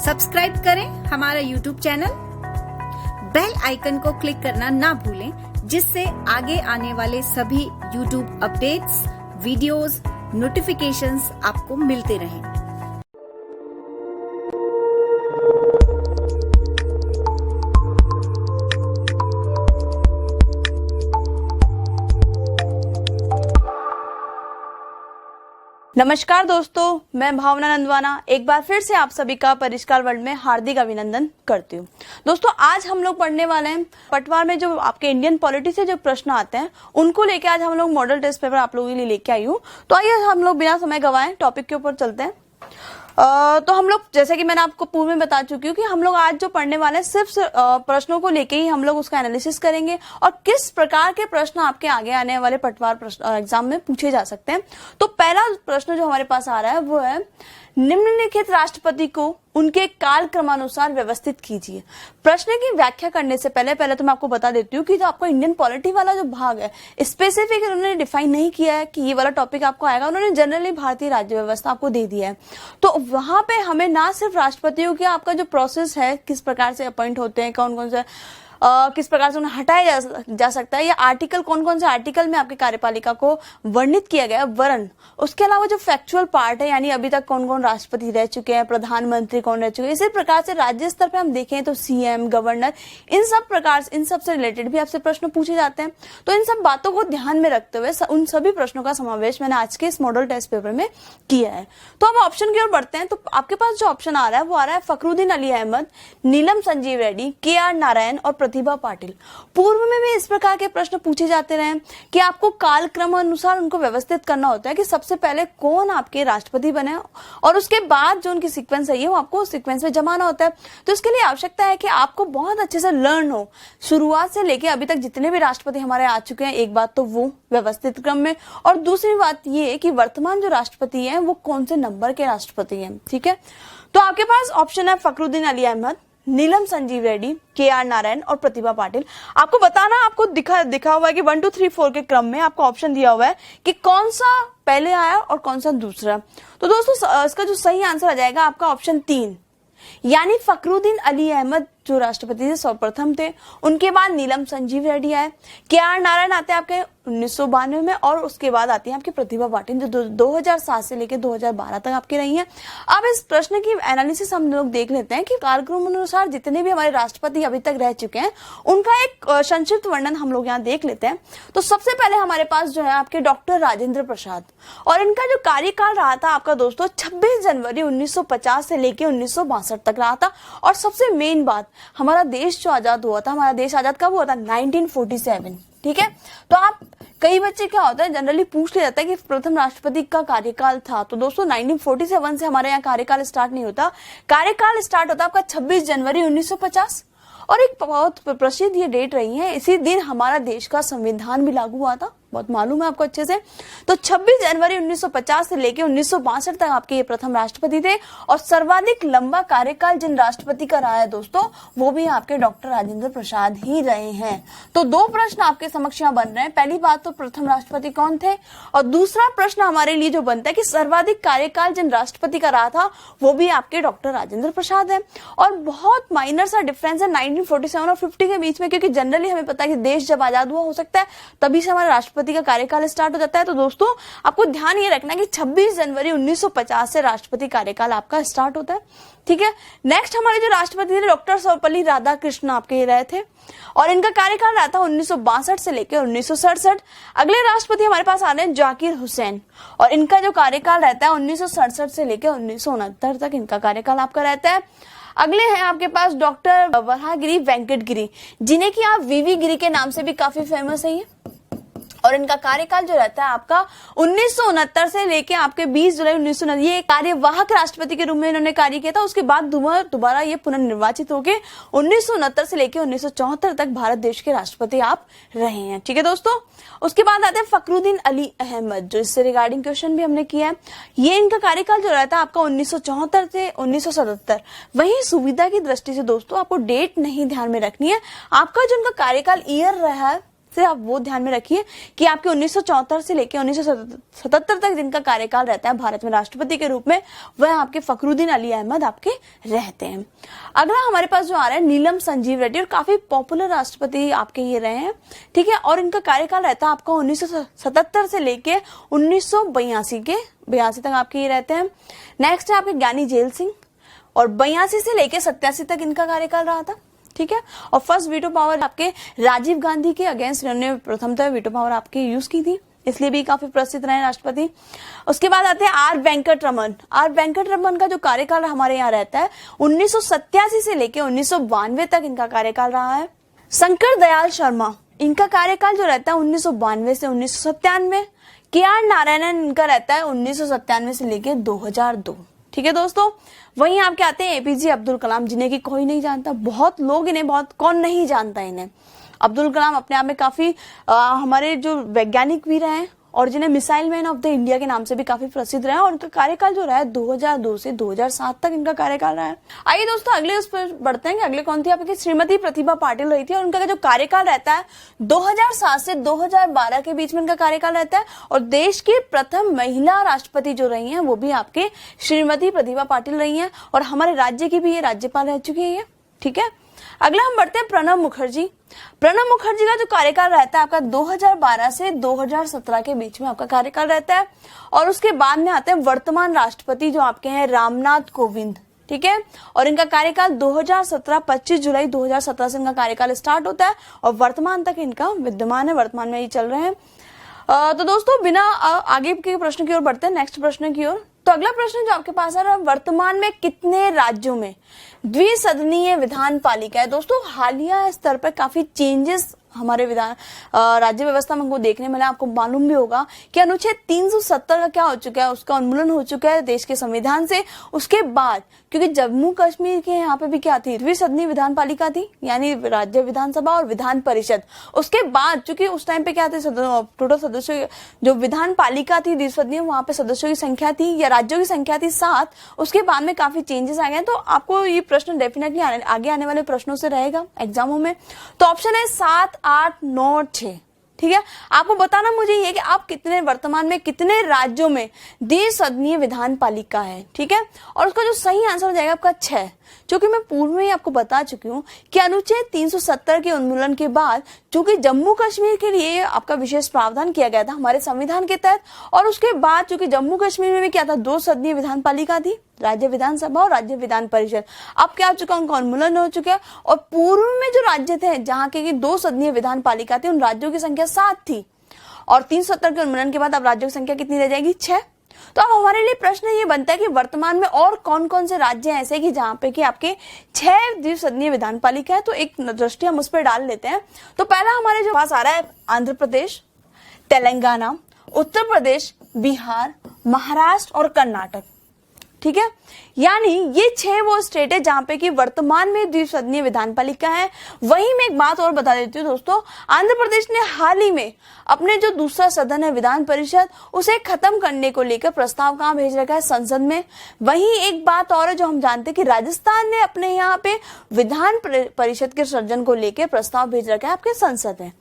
Subscribe करें हमारा YouTube channel, bell icon को क्लिक करना ना भूलें, जिससे आगे आने वाले सभी यूट्यूब अपडेट्स, वीडियोस, नोटिफिकेशंस आपको मिलते रहें। नमस्कार दोस्तों, मैं भावना नंदवाना एक बार फिर से आप सभी का परिष्कार वर्ल्ड में हार्दिक अभिनंदन करती हूँ। दोस्तों, आज हम लोग पढ़ने वाले हैं पटवार में जो आपके इंडियन पॉलिटी से जो प्रश्न आते हैं उनको लेके आज हम लोग मॉडल टेस्ट पेपर आप लोगों के लिए लेके आई हूँ। तो आइए हम लोग बिना समय गवाए टॉपिक के ऊपर चलते हैं। तो हम लोग, जैसे कि मैंने आपको पूर्व में बता चुकी हूँ कि हम लोग आज जो पढ़ने वाले हैं सिर्फ प्रश्नों को लेके ही हम लोग उसका एनालिसिस करेंगे और किस प्रकार के प्रश्न आपके आगे आने वाले पटवार एग्जाम में पूछे जा सकते हैं। तो पहला प्रश्न जो हमारे पास आ रहा है वो है, निम्नलिखित राष्ट्रपति को उनके काल क्रमानुसार व्यवस्थित कीजिए। प्रश्न की व्याख्या करने से पहले तो मैं आपको बता देती हूँ कि जो आपको इंडियन पॉलिटी वाला जो भाग है स्पेसिफिक उन्होंने डिफाइन नहीं किया है कि ये वाला टॉपिक आपको आएगा। उन्होंने जनरली भारतीय राज्य व्यवस्था आपको दे दिया है। तो वहां पे हमें ना सिर्फ राष्ट्रपतियों के आपका जो प्रोसेस है, किस प्रकार से अपॉइंट होते हैं, कौन कौन से किस प्रकार से उन्हें हटाया जा सकता है, या आर्टिकल कौन कौन से आर्टिकल में आपकी कार्यपालिका को वर्णित किया गया है, वर्ण, उसके अलावा जो फैक्चुअल पार्ट है, यानी अभी तक कौन कौन राष्ट्रपति रह चुके हैं, प्रधानमंत्री कौन रह चुके हैं, इसी प्रकार से राज्य स्तर पे हम देखें तो सीएम, गवर्नर, इन सब से रिलेटेड भी आपसे प्रश्न पूछे जाते हैं। तो इन सब बातों को ध्यान में रखते हुए उन सभी प्रश्नों का समावेश मैंने आज के इस मॉडल टेस्ट पेपर में किया है। तो अब ऑप्शन की ओर बढ़ते हैं। तो आपके पास जो ऑप्शन आ रहा है वो आ रहा है फखरुद्दीन अली अहमद, नीलम संजीव रेड्डी, के.आर. नारायण और प्रतिभा पाटिल। पूर्व में भी इस प्रकार के प्रश्न पूछे जाते रहे कि आपको कालक्रम अनुसार उनको व्यवस्थित करना होता है कि सबसे पहले कौन आपके राष्ट्रपति बने और उसके बाद जो उनकी सीक्वेंस है वो आपको सीक्वेंस में जमाना होता है। तो इसके लिए आवश्यकता है कि आपको बहुत अच्छे से लर्न हो, शुरुआत से लेके अभी तक जितने भी राष्ट्रपति हमारे आ चुके हैं, एक बात तो वो व्यवस्थित क्रम में, और दूसरी बात ये कि वर्तमान जो राष्ट्रपति है वो कौन से नंबर के राष्ट्रपति हैं। ठीक है, तो आपके पास ऑप्शन है फखरुद्दीन अली अहमद, नीलम संजीव रेड्डी, के.आर. नारायण और प्रतिभा पाटिल। आपको बताना, आपको दिखा हुआ है कि 1 2 3 4 के क्रम में आपको ऑप्शन दिया हुआ है कि कौन सा पहले आया और कौन सा दूसरा। तो दोस्तों, इसका जो सही आंसर आ जाएगा आपका ऑप्शन 3, यानी फखरुद्दीन अली अहमद जो राष्ट्रपति से सर्वप्रथम थे, उनके बाद नीलम संजीव रेड्डी आए, के.आर. नारायण आते हैं आपके 1992 में, और उसके बाद आती है आपकी प्रतिभा पाटिल जो 2007 से लेकर 2012 तक आपकी रही हैं। अब इस प्रश्न की एनालिसिस हम लोग देख लेते हैं कि कार्यक्रम अनुसार जितने भी हमारे राष्ट्रपति अभी तक रह चुके हैं उनका एक संक्षिप्त वर्णन हम लोग यहाँ देख लेते हैं। तो सबसे पहले हमारे पास जो है आपके डॉक्टर राजेंद्र प्रसाद, और इनका जो कार्यकाल रहा था आपका दोस्तों 26 जनवरी 1950 से लेकर 1962 तक रहा था। और सबसे मेन बात, हमारा देश जो आजाद हुआ था, हमारा देश आजाद कब हुआ था? 1947। ठीक है, तो आप कई बच्चे क्या होता है जनरली पूछ लिया जाता है कि प्रथम राष्ट्रपति का कार्यकाल था। तो दोस्तों 1947 से हमारे यहाँ कार्यकाल स्टार्ट नहीं होता, कार्यकाल स्टार्ट होता आपका 26 जनवरी 1950। और एक बहुत प्रसिद्ध ये डेट रही है, इसी दिन हमारा देश का संविधान भी लागू हुआ था, बहुत मालूम है आपको अच्छे से। तो 26 जनवरी 1950 से लेकर 1962 तक आपके ये प्रथम राष्ट्रपति थे। और सर्वाधिक लंबा कार्यकाल जिन राष्ट्रपति का रहा है दोस्तों, वो भी आपके डॉक्टर राजेंद्र प्रसाद ही रहे हैं। तो दो प्रश्न आपके समक्ष यहाँ बन रहे हैं। पहली बात तो प्रथम राष्ट्रपति कौन थे, और दूसरा प्रश्न हमारे लिए जो बनता है कि सर्वाधिक कार्यकाल जिन राष्ट्रपति का रहा था वो भी आपके डॉक्टर राजेंद्र प्रसाद है। और बहुत माइनर सा डिफरेंस है 1947 और 50 के बीच में, क्योंकि जनरली हमें पता है कि देश जब आजाद हुआ हो सकता है तभी से हमारे राष्ट्रपति का कार्यकाल स्टार्ट हो जाता है। तो दोस्तों आपको ध्यान ये रखना है कि 26 जनवरी 1950 से राष्ट्रपति कार्यकाल आपका स्टार्ट होता है। ठीक है, नेक्स्ट हमारे जो राष्ट्रपति थे डॉक्टर सर्वपल्ली राधाकृष्णन आपके ये रहे थे, और इनका कार्यकाल रहा था 1962 से लेकर 1967। अगले राष्ट्रपति हमारे पास आ रहे हैं जाकिर हुसैन, और इनका जो कार्यकाल रहता है 1967 से लेकर 1969 तक इनका कार्यकाल आपका रहता है। अगले हैं आपके पास डॉक्टर वराहगिरी वेंकट गिरी, जिन्हें कि आप वीवी गिरी के नाम से भी काफी फेमस है ये, और इनका कार्यकाल जो रहता है आपका 1969 से लेके आपके 20 जुलाई 1969, ये कार्यवाहक राष्ट्रपति के रूप में इन्होंने कार्य किया था। उसके बाद दोबारा ये पुनर्निर्वाचित होके 1969 से लेके 1974 तक भारत देश के राष्ट्रपति आप रहे हैं। ठीक है दोस्तों, उसके बाद आते हैं फखरुद्दीन अली अहमद, जो इससे रिगार्डिंग क्वेश्चन भी हमने किया है। ये इनका कार्यकाल जो रहता है आपका 1974 से 1977। वहीं सुविधा की दृष्टि से दोस्तों आपको डेट नहीं ध्यान में रखनी है, आपका जो इनका कार्यकाल ईयर रहा है से आप वो ध्यान में रखिए कि आपके 1974 से लेकर 1977 तक जिनका कार्यकाल रहता है भारत में राष्ट्रपति के रूप में, वह आपके फखरुद्दीन अली अहमद आपके रहते हैं। अगला हमारे पास जो आ रहा है नीलम संजीव रेड्डी, और काफी पॉपुलर राष्ट्रपति आपके ये रहे हैं, ठीक है। और इनका कार्यकाल रहता है आपका 1977 से लेके 1982 तक आपके ये रहते हैं। नेक्स्ट है आपके ज्ञानी जेल सिंह, और 82 से लेके 87 तक इनका कार्यकाल रहा था, ठीक है। और फर्स्ट वीटो पावर आपके राजीव गांधी के अगेंस्ट इन्होंने प्रथमतः वीटो पावर आपके यूज की थी, इसलिए भी काफी प्रसिद्ध रहे राष्ट्रपति। उसके बाद आते हैं आर वेंकट रमन। आर वेंकट रमन का जो कार्यकाल हमारे यहाँ रहता है 1987 से लेके 1992 तक इनका कार्यकाल रहा है। शंकर दयाल शर्मा, इनका कार्यकाल जो रहता है 1992 से 1997। के आर नारायणन, इनका रहता है 1997 से लेके 2002, ठीक है दोस्तों। वहीं आपके आते हैं एपीजे अब्दुल कलाम, जिन्हें कि कोई नहीं जानता, बहुत लोग इन्हें, बहुत कौन नहीं जानता इन्हें। अब्दुल कलाम अपने आप में काफी हमारे जो वैज्ञानिक भी रहे और जिन्हें missile man of the India के नाम से भी काफी प्रसिद्ध रहे, और इनका कार्यकाल जो रहा है 2002 से 2007 तक इनका कार्यकाल रहा है। आइए दोस्तों अगले उस पर बढ़ते हैं कि अगले कौन थी आपकी श्रीमती प्रतिभा पाटिल रही थी, और उनका जो कार्यकाल रहता है 2007 से 2012 के बीच में इनका कार्यकाल रहता है। और देश की प्रथम महिला राष्ट्रपति जो रही है वो भी आपके श्रीमती प्रतिभा पाटिल रही है, और हमारे राज्य की भी ये राज्यपाल रह चुकी है ये, ठीक है। अगला हम बढ़ते हैं प्रणब मुखर्जी। प्रणब मुखर्जी का जो कार्यकाल रहता है आपका 2012 से 2017 के बीच में आपका कार्यकाल रहता है। और उसके बाद में आते हैं वर्तमान राष्ट्रपति जो आपके हैं रामनाथ कोविंद, ठीक है। और इनका कार्यकाल 2017 25 जुलाई 2017 से इनका कार्यकाल स्टार्ट होता है और वर्तमान तक इनका विद्यमान है, वर्तमान में ये चल रहे हैं। तो दोस्तों बिना आगे के प्रश्न की ओर बढ़ते हैं नेक्स्ट प्रश्न की ओर। तो अगला प्रश्न जो आपके पास है वर्तमान में कितने राज्यों में द्विसदनीय विधान पालिका है। दोस्तों हालिया स्तर पर काफी चेंजेस हमारे विधान राज्य व्यवस्था में हमको देखने मिला। आपको मालूम भी होगा कि अनुच्छेद 370 का क्या हो चुका है, उसका उन्मूलन हो चुका है देश के संविधान से। उसके बाद क्योंकि जम्मू कश्मीर के यहाँ पे भी क्या थी, द्विसदनीय विधान पालिका थी, यानी राज्य विधानसभा और विधान परिषद। उसके बाद चूंकि उस टाइम पे क्या थे, टोटल सदस्यों जो विधान पालिका थी द्विसदनीय, वहां पे सदस्यों की संख्या थी या राज्यों की संख्या थी 7। उसके बाद में काफी चेंजेस आ गए। तो आपको ये प्रश्न डेफिनेटली आगे आने वाले प्रश्नों से रहेगा एग्जामों में। तो ऑप्शन है 7, 8, 9, 6, ठीक है। आपको बताना मुझे ये कि आप कितने वर्तमान में कितने राज्यों में द्विसदनीय विधान पालिका है, ठीक है। और उसका जो सही आंसर हो जाएगा आपका 6, क्योंकि मैं पूर्व में ही आपको बता चुकी हूँ कि अनुच्छेद 370 के उन्मूलन के बाद चूंकि जम्मू कश्मीर के लिए आपका विशेष प्रावधान किया गया था हमारे संविधान के तहत, और उसके बाद चूंकि जम्मू कश्मीर में भी क्या था, 2 सदनीय विधान पालिका थी, राज्य विधानसभा और राज्य विधान परिषद। अब क्या हो चुका, उनका उन्मूलन हो चुका है। और पूर्व में जो राज्य थे जहां के 2 सदनीय विधान पालिका थी, उन राज्यों की संख्या 7 थी, और 370 के उन्मूलन के बाद अब राज्यों की संख्या कितनी रह जाएगी, 6। तो अब हमारे लिए प्रश्न ये बनता है कि वर्तमान में और कौन कौन से राज्य ऐसे कि जहां पे कि आपके 6 द्विसदनीय विधान पालिका है। तो एक दृष्टि हम उस पर डाल लेते हैं। तो पहला हमारे जो पास आ रहा है आंध्र प्रदेश, तेलंगाना, उत्तर प्रदेश, बिहार, महाराष्ट्र और कर्नाटक, ठीक है। यानी ये 6 वो स्टेट है जहां पे कि वर्तमान में द्विसदनीय विधान पालिका है। वहीं मैं एक बात और बता देती हूँ दोस्तों, आंध्र प्रदेश ने हाल ही में अपने जो दूसरा सदन है विधान परिषद, उसे खत्म करने को लेकर प्रस्ताव कहां भेज रखा है, संसद में। वहीं एक बात और है जो हम जानते हैं कि राजस्थान ने अपने यहाँ पे विधान परिषद के सृजन को लेकर प्रस्ताव भेज रखा है आपके संसद में।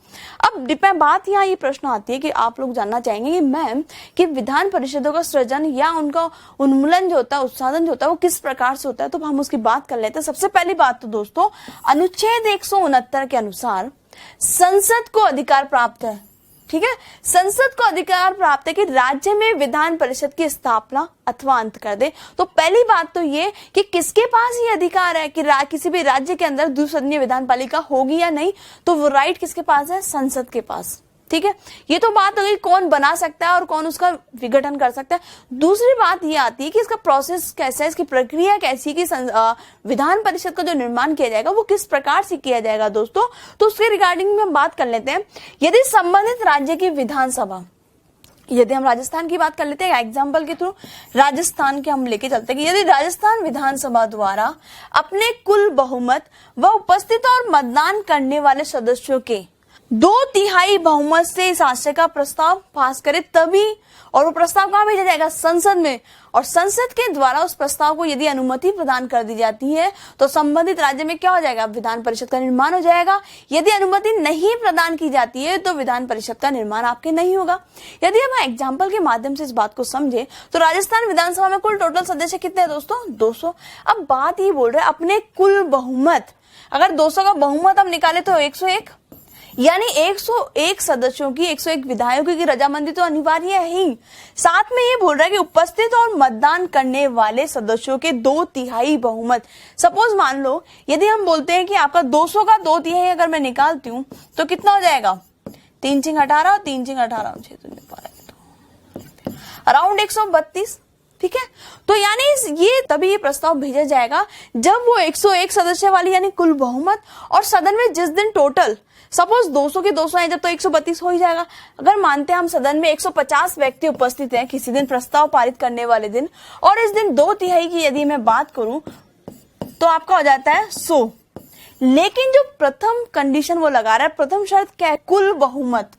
अब बात यहाँ ये प्रश्न आती है कि आप लोग जानना चाहेंगे कि मैम कि विधान परिषदों का सृजन या उनका उन्मूलन जो होता है, उत्साधन जो होता है, वो किस प्रकार से होता है। तो हम उसकी बात कर लेते हैं। सबसे पहली बात तो दोस्तों अनुच्छेद 169 के अनुसार संसद को अधिकार प्राप्त है, ठीक है। संसद को अधिकार प्राप्त है कि राज्य में विधान परिषद की स्थापना अथवा अंत कर दे। तो पहली बात तो ये कि किसके पास ये अधिकार है कि किसी भी राज्य के अंदर द्विसदनीय विधान पालिका होगी या नहीं, तो वो राइट किसके पास है, संसद के पास, ठीक है। ये तो बात हो गई कौन बना सकता है और कौन उसका विघटन कर सकता है। दूसरी बात ये आती है कि इसका प्रोसेस कैसा है, इसकी प्रक्रिया कैसी, कि विधान परिषद का जो निर्माण किया जाएगा वो किस प्रकार से किया जाएगा दोस्तों। तो उसके रिगार्डिंग में हम बात कर लेते हैं। यदि संबंधित राज्य की विधानसभा, यदि हम राजस्थान की बात कर लेते हैं एग्जाम्पल के थ्रू, राजस्थान के हम लेके चलते हैं कि यदि राजस्थान विधानसभा द्वारा अपने कुल बहुमत व उपस्थित और मतदान करने वाले सदस्यों के 2/3 बहुमत से इस आशय का प्रस्ताव पास करे तभी, और वो प्रस्ताव कहां भेजा जाएगा? संसद में, और संसद के द्वारा उस प्रस्ताव को यदि अनुमति प्रदान कर दी जाती है तो संबंधित राज्य में क्या हो जाएगा? विधान परिषद का निर्माण हो जाएगा। यदि अनुमति नहीं प्रदान की जाती है तो विधान परिषद का निर्माण आपके नहीं होगा। यदि हम एग्जाम्पल के माध्यम से इस बात को समझे तो राजस्थान विधानसभा में कुल टोटल सदस्य कितने हैं दोस्तों? 200। अब बात ये बोल रहे अपने कुल बहुमत, अगर 200 का बहुमत हम निकाले तो 101, यानी 101 सदस्यों की, 101 विधायकों की रजामंदी तो अनिवार्य है ही। साथ में ये बोल रहा है कि उपस्थित और मतदान करने वाले सदस्यों के 2/3 बहुमत। सपोज मान लो यदि हम बोलते हैं कि आपका 200 का 2/3 अगर मैं निकालती हूं तो कितना हो जाएगा? 3×6 18 और 3×6 18 अराउंड 132। ठीक है, तो यानी ये तभी ये प्रस्ताव भेजा जाएगा जब वो 101 सदस्य वाली यानी कुल बहुमत, और सदन में जिस दिन टोटल सपोज 200 के 200 है जब तो 132 हो ही जाएगा। अगर मानते हैं हम सदन में 150 व्यक्ति उपस्थित हैं किसी दिन प्रस्ताव पारित करने वाले दिन, और इस दिन 2/3 की यदि मैं बात करूं तो आपका हो जाता है 100। लेकिन जो प्रथम कंडीशन वो लगा रहा है, प्रथम शर्त क्या है? कुल बहुमत,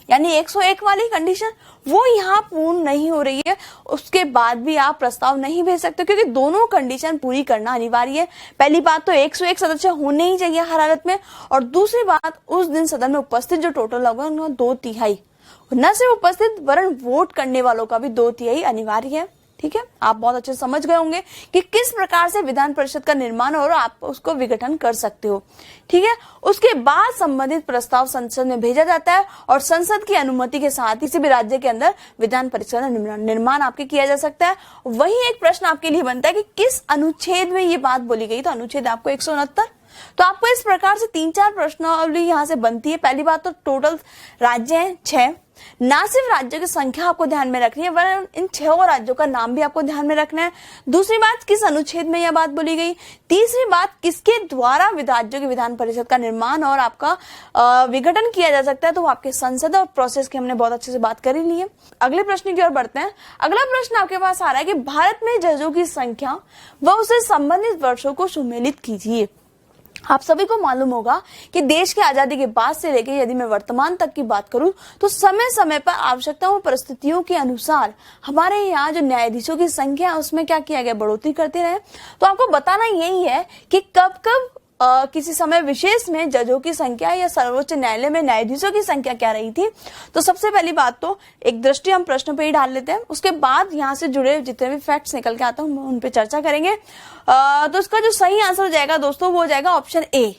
यानी 101 वाली कंडीशन वो यहाँ पूर्ण नहीं हो रही है। उसके बाद भी आप प्रस्ताव नहीं भेज सकते क्योंकि दोनों कंडीशन पूरी करना अनिवार्य है। पहली बात तो 101 सदस्य होने ही चाहिए हर हालत में, और दूसरी बात उस दिन सदन में उपस्थित जो टोटल होगा 2/3, न सिर्फ उपस्थित वरन वोट करने वालों का भी 2/3 अनिवार्य है। ठीक है, आप बहुत अच्छे समझ गए होंगे कि किस प्रकार से विधान परिषद का निर्माण और आप उसको विघटन कर सकते हो। ठीक है, उसके बाद संबंधित प्रस्ताव संसद में भेजा जाता है और संसद की अनुमति के साथ किसी भी राज्य के अंदर विधान परिषद का निर्माण आपके किया जा सकता है। वही एक प्रश्न आपके लिए बनता है कि किस अनुच्छेद में ये बात बोली गई? तो अनुच्छेद आपको 169। तो आपको इस प्रकार से 3-4 प्रश्नावली यहाँ से बनती है। पहली बात तो टोटल राज्य हैं 6, ना सिर्फ राज्यों की संख्या आपको ध्यान में रखनी है वरन इन 6 राज्यों का नाम भी आपको ध्यान में रखना है। दूसरी बात, किस अनुच्छेद में यह बात बोली गई। तीसरी बात, किसके द्वारा राज्यों की विधान परिषद का निर्माण और आपका विघटन किया जा सकता है, तो आपके संसद और प्रोसेस की हमने बहुत अच्छे से बात कर ही ली है। अगले प्रश्न की ओर बढ़ते हैं। अगला प्रश्न आपके पास आ रहा है कि भारत में जजों की संख्या व उससे संबंधित वर्षों को सुमेलित कीजिए। आप सभी को मालूम होगा कि देश की आजादी के बाद से लेकर यदि मैं वर्तमान तक की बात करूं तो समय समय पर आवश्यकताओं और परिस्थितियों के अनुसार हमारे यहाँ जो न्यायाधीशों की संख्या है उसमें क्या किया गया? बढ़ोतरी करते रहे। तो आपको बताना यही है कि कब कब किसी समय विशेष में जजों की संख्या या सर्वोच्च न्यायालय में न्यायाधीशों की संख्या क्या रही थी। तो सबसे पहली बात तो एक दृष्टि हम प्रश्न पे ही डाल लेते हैं, उसके बाद यहाँ से जुड़े जितने भी फैक्ट्स निकल के आते हैं उन पे चर्चा करेंगे। तो इसका जो सही आंसर हो जाएगा दोस्तों वो हो जाएगा ऑप्शन ए,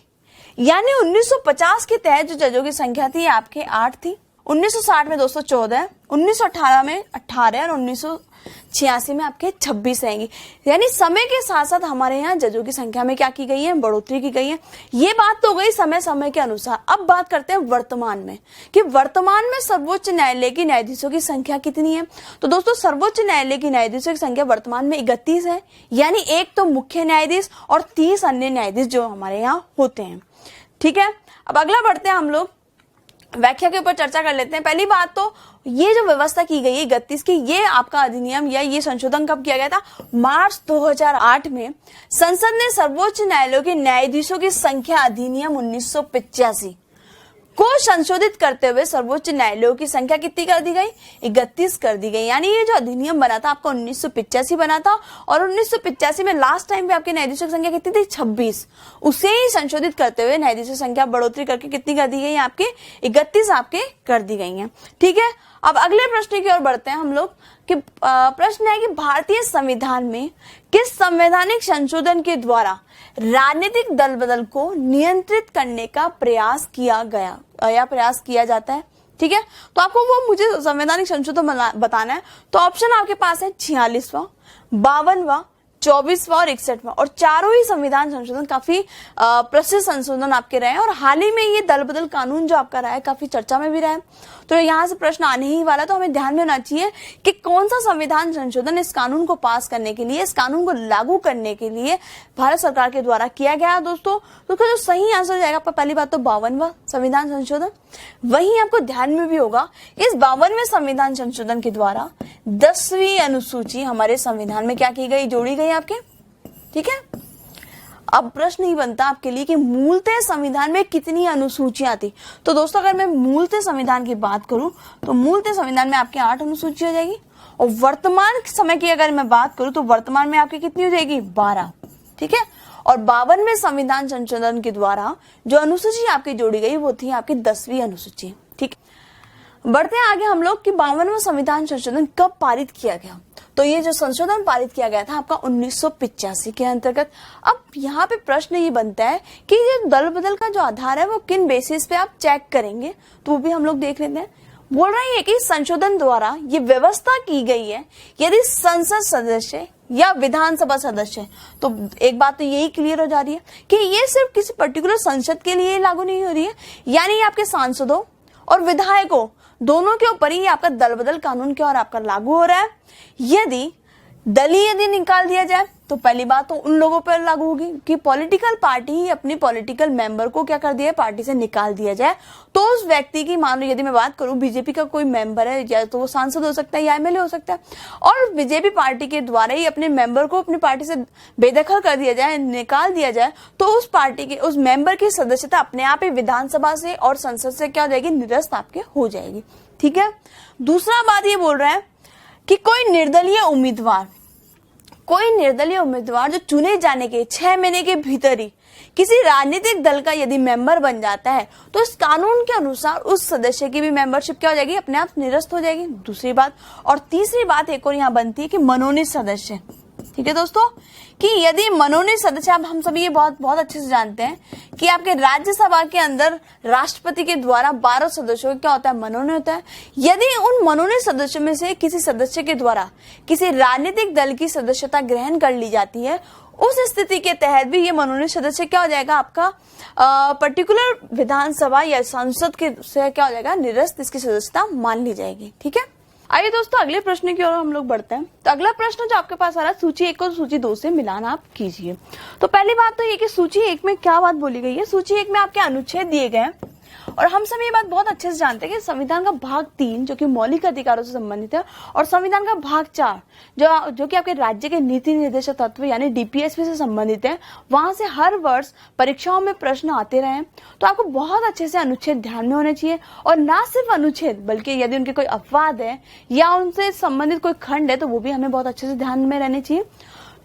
यानी 1950 के तहत जो जजों की संख्या थी आपके 8 थी। 1960 में दोस्तों 14, 1918 में 18 और 1986 में आपके 26 रहेंगी। यानी समय के साथ साथ हमारे यहाँ जजों की संख्या में क्या की गई है? बढ़ोतरी की गई है। ये बात तो गई समय समय के अनुसार। अब बात करते हैं वर्तमान में कि वर्तमान में सर्वोच्च न्यायालय की न्यायाधीशों की संख्या कितनी है। तो दोस्तों सर्वोच्च न्यायालय की न्यायाधीशों की संख्या वर्तमान में 31 है, यानी एक तो मुख्य न्यायाधीश और 30 अन्य न्यायाधीश जो हमारे यहाँ होते हैं। ठीक है, अब अगला बढ़ते हैं, हम लोग व्याख्या के ऊपर चर्चा कर लेते हैं। पहली बात तो ये जो व्यवस्था की गई है 31 की, ये आपका अधिनियम या ये संशोधन कब किया गया था? मार्च 2008 में संसद ने सर्वोच्च न्यायालय के न्यायाधीशों की संख्या अधिनियम 1985 को संशोधित करते हुए सर्वोच्च न्यायालयों की संख्या कितनी कर दी गई? 31 कर दी गई। यानी ये जो अधिनियम बना था आपका 1985 बना था, और 1985 में लास्ट टाइम पे आपके न्यायाधीशों की संख्या कितनी थी? 26। उसे ही संशोधित करते हुए न्यायाधीशों की संख्या बढ़ोतरी करके कितनी कर दी गई? आपके 31 आपके कर दी गई है। ठीक है, अब अगले प्रश्न की ओर बढ़ते हैं हम लोग कि प्रश्न है कि भारतीय संविधान में किस संवैधानिक संशोधन के द्वारा राजनीतिक दल बदल को नियंत्रित करने का प्रयास किया गया या प्रयास किया जाता है? ठीक है, तो आपको वो मुझे संवैधानिक संशोधन बताना है। तो ऑप्शन आपके पास है 46वां, 52वां, 24वां और 61वां, और चारों ही संविधान संशोधन काफी प्रसिद्ध संशोधन आपके रहे हैं, और हाल ही में ये दल बदल कानून जो आपका रहा है काफी चर्चा में भी रहा है। तो यहाँ से प्रश्न आने ही वाला, तो हमें ध्यान में होना चाहिए कि कौन सा संविधान संशोधन इस कानून को पास करने के लिए, इस कानून को लागू करने के लिए भारत सरकार के द्वारा किया गया है दोस्तों। तो उसका जो सही आंसर हो जाएगा पहली बात तो 52वां संविधान संशोधन। वहीं आपको ध्यान में भी होगा इस 52वें संविधान संशोधन के द्वारा 10वीं अनुसूची हमारे संविधान में क्या की गई? जोड़ी गई आपके। ठीक है, अब प्रश्न ही बनता आपके लिए कि मूलतः संविधान में कितनी अनुसूचियां थी। तो दोस्तों अगर मैं मूलतः संविधान की बात करूं तो मूलतः संविधान में आपके 8 अनुसूचियां हो जाएगी, और वर्तमान समय की अगर मैं बात करूं तो वर्तमान में आपकी कितनी हो जाएगी 12। ठीक है, और 52वें संविधान संशोधन के द्वारा जो अनुसूची आपकी जोड़ी गई वो थी आपकी 10वीं अनुसूची। ठीक, बढ़ते हैं आगे हम लोग कि 52वां संविधान संशोधन कब पारित किया गया। तो ये जो संशोधन पारित किया गया था आपका 1985 के अंतर्गत। अब यहाँ पे प्रश्न ये बनता है कि ये दल बदल का जो आधार है वो किन बेसिस पे आप चेक करेंगे, तो वो भी हम लोग देख लेते हैं। बोल रही है कि संशोधन द्वारा ये व्यवस्था की गई है यदि संसद सदस्य या विधानसभा सदस्य, तो एक बात तो यही क्लियर हो जा रही है कि ये सिर्फ किसी पर्टिकुलर संसद के लिए लागू नहीं हो रही है, यानी आपके सांसदों और विधायकों दोनों के ऊपर ही आपका दल बदल कानून क्या और आपका लागू हो रहा है। यदि दलीय यदि निकाल दिया जाए तो पहली बात तो उन लोगों पर लागू होगी कि पॉलिटिकल पार्टी ही अपनी पॉलिटिकल मेंबर को क्या कर दिया है, पार्टी से निकाल दिया जाए, तो उस व्यक्ति की, मान लो यदि मैं बात करूं बीजेपी का कोई मेंबर है, या तो वो सांसद हो सकता है या एमएलए हो सकता है, और बीजेपी पार्टी के द्वारा ही अपने मेंबर को अपनी पार्टी से बेदखल कर दिया जाए, निकाल दिया जाए, तो उस पार्टी के उस मेंबर की सदस्यता अपने आप ही विधानसभा से और संसद से क्या हो जाएगी, निरस्त आपके हो जाएगी। ठीक है, दूसरा बात ये बोल रहा है कि कोई निर्दलीय उम्मीदवार जो चुने जाने के 6 महीने के भीतर ही किसी राजनीतिक दल का यदि मेंबर बन जाता है तो इस कानून के अनुसार उस सदस्य की भी मेंबरशिप क्या हो जाएगी, अपने आप निरस्त हो जाएगी। दूसरी बात, और तीसरी बात एक और यहाँ बनती है कि मनोनीत सदस्य। ठीक है दोस्तों, कि यदि मनोनीत सदस्य, अब हम सभी ये बहुत अच्छे से जानते हैं कि आपके राज्यसभा के अंदर राष्ट्रपति के द्वारा 12 सदस्यों का क्या होता है, मनोनयन होता है। यदि उन मनोनीत सदस्यों में से किसी सदस्य के द्वारा किसी राजनीतिक दल की सदस्यता ग्रहण कर ली जाती है, उस स्थिति के तहत भी ये मनोनीत सदस्य क्या हो जाएगा, आपका पर्टिकुलर विधानसभा या संसद के से क्या हो जाएगा, निरस्त, इसकी सदस्यता मान ली जाएगी। ठीक है, आइए दोस्तों अगले प्रश्न की ओर हम लोग बढ़ते हैं। तो अगला प्रश्न जो आपके पास आ रहा है, सूची 1 और सूची 2 से मिलान आप कीजिए। तो पहली बात तो ये कि सूची 1 में क्या बात बोली गई है। सूची 1 में आपके अनुच्छेद दिए गए हैं, और हम सब ये बात बहुत अच्छे से जानते हैं कि संविधान का भाग 3 जो कि मौलिक अधिकारों से संबंधित है, और संविधान का भाग 4 जो कि आपके राज्य के नीति निर्देशक तत्व यानी डीपीएसपी से संबंधित है, वहां से हर वर्ष परीक्षाओं में प्रश्न आते रहे। तो आपको बहुत अच्छे से अनुच्छेद ध्यान में होने चाहिए, और ना सिर्फ अनुच्छेद बल्कि यदि उनके कोई अपवाद है या उनसे संबंधित कोई खंड है तो वो भी हमें बहुत अच्छे से ध्यान में रहने चाहिए।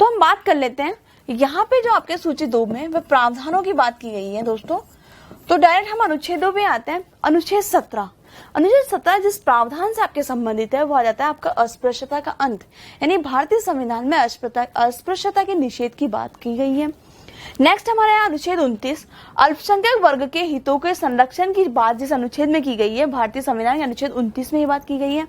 तो हम बात कर लेते हैं, यहाँ पे जो आपके सूची 2 में वह प्रावधानों की बात की गई है दोस्तों। तो डायरेक्ट हम अनुच्छेदों पे आते हैं। अनुच्छेद 17 जिस प्रावधान से आपके संबंधित है वो आ जाता है आपका अस्पृश्यता का अंत, यानी भारतीय संविधान में अस्पृश्यता के निषेध की बात की गई है। नेक्स्ट हमारे यहाँ अनुच्छेद 29 अल्पसंख्यक वर्ग के हितों के संरक्षण की बात जिस अनुच्छेद में की गई है, भारतीय संविधान के अनुच्छेद 29 में ये बात की गई है।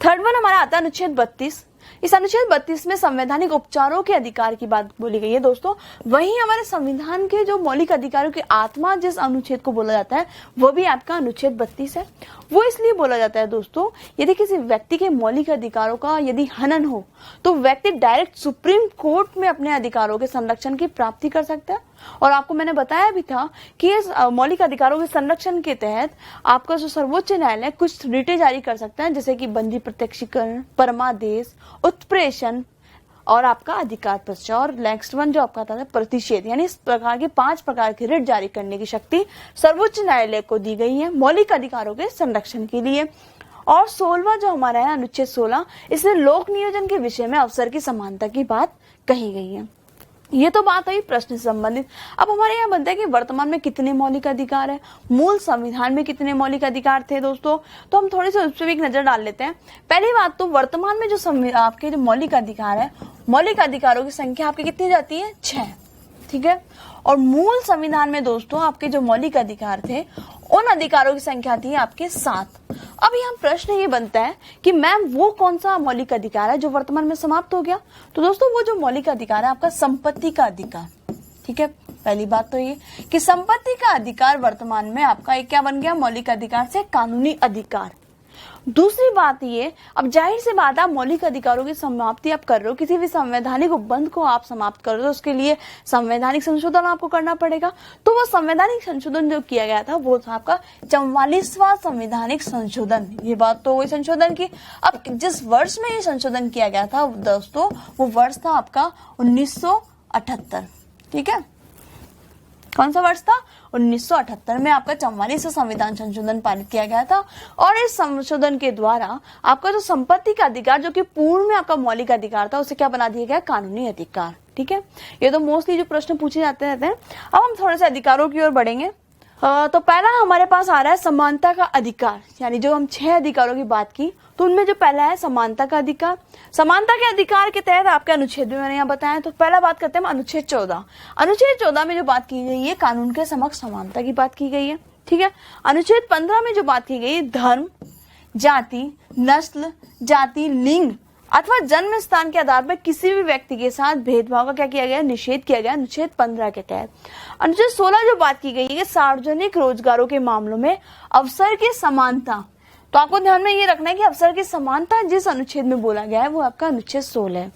थर्ड वन हमारा आता है अनुच्छेद 32। इस अनुच्छेद 32 में संवैधानिक उपचारों के अधिकार की बात बोली गई है दोस्तों। वहीं हमारे संविधान के जो मौलिक अधिकारों की आत्मा जिस अनुच्छेद को बोला जाता है वो भी आपका अनुच्छेद 32 है। वो इसलिए बोला जाता है दोस्तों, यदि किसी व्यक्ति के मौलिक अधिकारों का यदि हनन हो तो व्यक्ति डायरेक्ट सुप्रीम कोर्ट में अपने अधिकारों के संरक्षण की प्राप्ति कर सकता है। और आपको मैंने बताया भी था कि इस मौलिक अधिकारों के संरक्षण के तहत आपका जो सर्वोच्च न्यायालय कुछ रिटें जारी कर सकता है, जैसे कि बंदी प्रत्यक्षीकरण, परमादेश, उत्प्रेषण और आपका अधिकार प्रश्न। और नेक्स्ट वन जो आपका आता है प्रतिषेध, यानी इस प्रकार के 5 प्रकार की रिट जारी करने की शक्ति सर्वोच्च न्यायालय को दी गई है मौलिक अधिकारों के संरक्षण के लिए। और 16वां जो हमारा है अनुच्छेद 16, इसमें लोक नियोजन के विषय में अवसर की समानता की बात कही गई है। ये तो बात हुई प्रश्न से संबंधित। अब हमारे यहाँ बनता है कि वर्तमान में कितने मौलिक अधिकार है, मूल संविधान में कितने मौलिक अधिकार थे दोस्तों। तो हम थोड़ी सी उस पर भी एक नजर डाल लेते हैं। पहली बात तो वर्तमान में जो आपके जो मौलिक अधिकार है, मौलिक अधिकारों की संख्या आपकी कितनी जाती है, 6। ठीक है, और मूल संविधान में दोस्तों आपके जो मौलिक अधिकार थे उन अधिकारों की संख्या थी आपके 7। अब यहाँ प्रश्न ये बनता है कि मैम वो कौन सा मौलिक अधिकार है जो वर्तमान में समाप्त हो गया। तो दोस्तों वो जो मौलिक अधिकार है आपका संपत्ति का अधिकार। ठीक है, पहली बात तो ये कि संपत्ति का अधिकार वर्तमान में आपका एक क्या बन गया, मौलिक अधिकार से कानूनी अधिकार। दूसरी बात ये, अब जाहिर सी बात है, मौलिक अधिकारों की समाप्ति आप कर रहे हो, किसी भी संवैधानिक उपबंध को आप समाप्त कर रहे हो, उसके लिए संवैधानिक संशोधन आपको करना पड़ेगा। तो वो संवैधानिक संशोधन जो किया गया था वो था आपका 44वां संवैधानिक संशोधन। ये बात तो वही संशोधन की। अब जिस वर्ष में ये संशोधन किया गया था दोस्तों, वो वर्ष था आपका 1978। ठीक है, कौन सा वर्ष था? 1978 में आपका 44वां संविधान संशोधन पारित किया गया था। और इस संशोधन के द्वारा आपका जो संपत्ति का अधिकार, जो कि पूर्व में आपका मौलिक अधिकार था, उसे क्या बना दिया गया? कानूनी अधिकार। ठीक है, ये तो मोस्टली जो प्रश्न पूछे जाते रहते हैं। अब हम थोड़े से अधिकारों की ओर बढ़ेंगे। तो पहला हमारे पास आ रहा है समानता का अधिकार, यानी जो हम 6 अधिकारों की बात की तो उनमें जो पहला है समानता का अधिकार। समानता के अधिकार के तहत आपके अनुच्छेद में मैंने यहाँ बताया, तो पहला बात करते हैं अनुच्छेद 14। अनुच्छेद 14 में जो बात की गई है कानून के समक्ष समानता की बात की गई है। ठीक है, अनुच्छेद 15 में जो बात की गई है धर्म, जाति, नस्ल, जाति, लिंग अथवा जन्म स्थान के आधार पर किसी भी व्यक्ति के साथ भेदभाव का क्या किया गया? निषेध किया गया अनुच्छेद 15 के तहत। अनुच्छेद 16 जो बात की गई है सार्वजनिक रोजगारों के मामलों में अवसर की समानता। तो आपको ध्यान में ये रखना है कि अवसर की समानता जिस अनुच्छेद में बोला गया है वो आपका अनुच्छेद 16 है।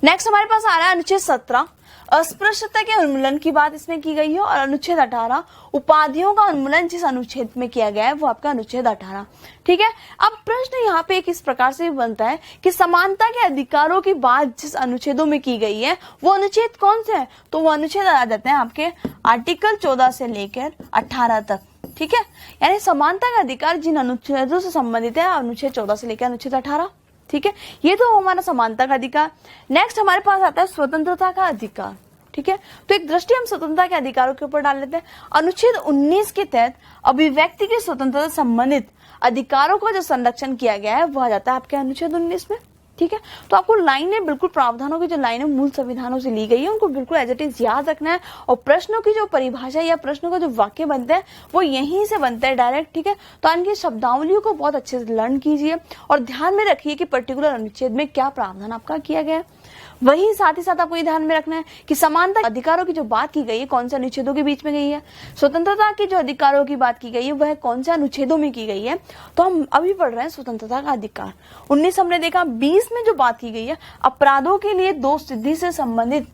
नेक्स्ट हमारे पास आ रहा है अनुच्छेद 17, अस्पृश्यता के उन्मूलन की बात इसमें की गई है। और अनुच्छेद 18 उपाधियों का उन्मूलन जिस अनुच्छेद में किया गया है वो आपका अनुच्छेद 18। ठीक है, अब प्रश्न यहाँ पे एक इस प्रकार से बनता है कि समानता के अधिकारों की बात जिस अनुच्छेदों में की गई है वो अनुच्छेद कौन से है? तो वो अनुच्छेद आ जाते हैं आपके आर्टिकल 14 से लेकर 18 तक। ठीक है, यानी समानता का अधिकार जिन अनुच्छेदों से संबंधित है अनुच्छेद 14 से लेकर अनुच्छेद 18। ठीक है, ये तो हमारा समानता का अधिकार। नेक्स्ट हमारे पास आता है स्वतंत्रता का अधिकार। ठीक है, तो एक दृष्टि हम स्वतंत्रता के अधिकारों के ऊपर डाल लेते हैं। अनुच्छेद 19 के तहत अभिव्यक्ति की स्वतंत्रता से संबंधित अधिकारों का जो संरक्षण किया गया है वह आ जाता है आपके अनुच्छेद 19 में। ठीक है, तो आपको लाइनें बिल्कुल प्रावधानों की जो लाइनें मूल संविधानों से ली गई है उनको बिल्कुल एज इट इज याद रखना है। और प्रश्नों की जो परिभाषा या प्रश्नों का जो वाक्य बनते हैं वो यहीं से बनता है डायरेक्ट। ठीक है, तो इनकी शब्दावलियों को बहुत अच्छे से लर्न कीजिए और ध्यान में रखिए कि पर्टिकुलर अनुच्छेद में क्या प्रावधान आपका किया गया है। वही साथ ही साथ आपको ये ध्यान में रखना है कि समानता अधिकारों की जो बात की गई है कौन से अनुच्छेदों के बीच में गई है। स्वतंत्रता की जो अधिकारों की बात की गई है वह कौन से अनुच्छेदों में की गई है। तो हम अभी पढ़ रहे हैं स्वतंत्रता का अधिकार। 19 हमने देखा। 20 में जो बात की गई है अपराधों के लिए दोष सिद्धि से संबंधित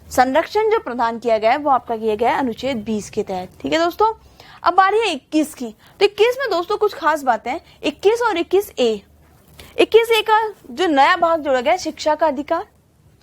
संरक्षण जो प्रदान किया गया है वो आपका किया गया है अनुच्छेद 20 के तहत। ठीक है दोस्तों, अब बारी है 21 की। तो 21 में दोस्तों कुछ खास बातें हैं। 21 और 21A। 21A का जो नया भाग जोड़ा गया शिक्षा का अधिकार।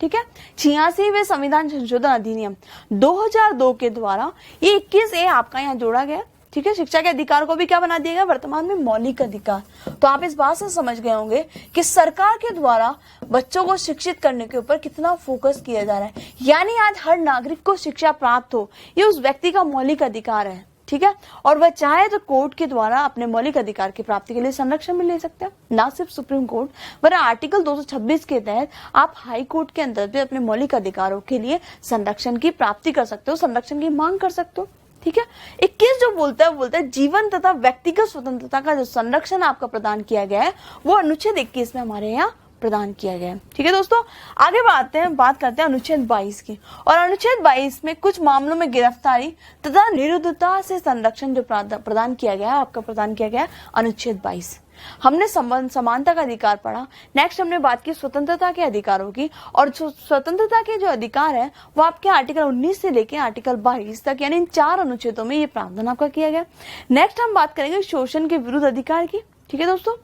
ठीक है, 86वें संविधान संशोधन अधिनियम 2002 के द्वारा ये 21A आपका यहाँ जोड़ा गया। ठीक है, शिक्षा के अधिकार को भी क्या बना दिया गया वर्तमान में? मौलिक अधिकार। तो आप इस बात से समझ गए होंगे कि सरकार के द्वारा बच्चों को शिक्षित करने के ऊपर कितना फोकस किया जा रहा है। यानी आज हर नागरिक को शिक्षा प्राप्त हो ये उस व्यक्ति का मौलिक अधिकार है। ठीक है, और वह चाहे तो कोर्ट के द्वारा अपने मौलिक अधिकार की प्राप्ति के लिए संरक्षण भी ले सकते हैं। ना सिर्फ सुप्रीम कोर्ट वरना आर्टिकल 226 के तहत आप हाई कोर्ट के अंदर भी अपने मौलिक अधिकारों के लिए संरक्षण की प्राप्ति कर सकते हो, संरक्षण की मांग कर सकते हो। ठीक है, 21 जो बोलता है वो बोलता है जीवन तथा व्यक्तिगत स्वतंत्रता का जो संरक्षण आपका प्रदान किया गया है वो अनुच्छेद 21 में हमारे यहाँ प्रदान किया गया है। ठीक है दोस्तों, आगे बात करते हैं अनुच्छेद 22 की। और अनुच्छेद 22 में कुछ मामलों में गिरफ्तारी तथा निरुद्धता से संरक्षण जो प्रदान किया गया है आपका प्रदान किया गया है अनुच्छेद 22। हमने समानता का अधिकार पढ़ा। नेक्स्ट हमने बात की स्वतंत्रता के अधिकारों की। और स्वतंत्रता के जो अधिकार है वो आपके आर्टिकल 19 से लेके आर्टिकल 22 तक यानी इन 4 अनुच्छेदों में ये प्रावधान आपका किया गया। नेक्स्ट हम बात करेंगे शोषण के विरुद्ध अधिकार की। ठीक है दोस्तों,